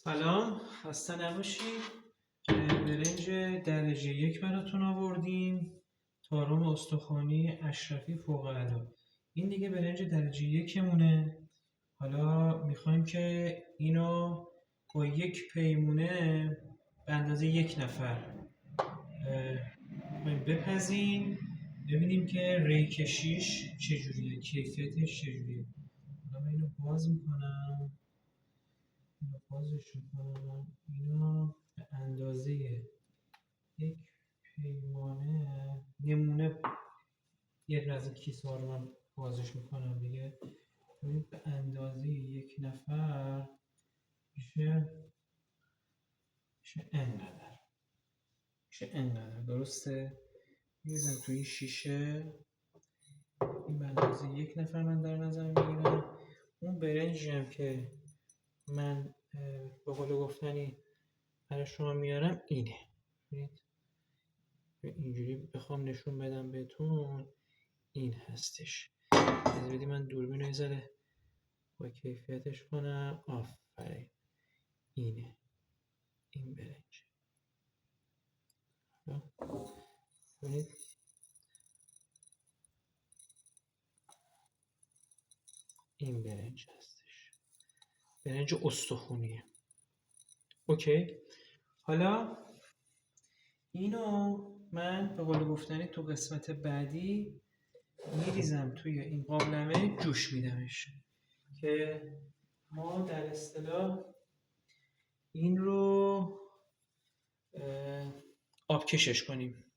سلام، خسته نباشید. برنج درجه 1 براتون آوردیم. طارم استخوانی اشرفی فوق العاده. این دیگه برنج درجه 1 مونه. حالا میخوایم که اینو با یک پیمونه به اندازه 1 نفر بپزیم، ببینیم که ری کشیش چجوریه، کیفیتش چجوریه. حالا من اینو باز میکنم، بازش میکنم. اینو به اندازه یک پیمانه نمونه یه از این کیسه ها رو من بازش میکنم دیگه. ببینید به اندازه یک نفر میشه انقدر درسته. میریزم توی این شیشه. این به اندازه یک نفر من در نظر میگیرم. اون برنجی هم که من به قول گفتنی برای شما میارم اینه. ببینید اینجوری بخوام نشون بدم بهتون این هستش. از بدی من دوربین رو یه ذره با کیفیتش کنم. آفرین، اینه این برنج. ببینید این برنج هستش، برنج استخونیه. اوکی، حالا اینو من به قول گفتنی تو قسمت بعدی میریزم توی این قابلمه، جوش میدمش که ما در اصطلاح این رو آبکشش کنیم.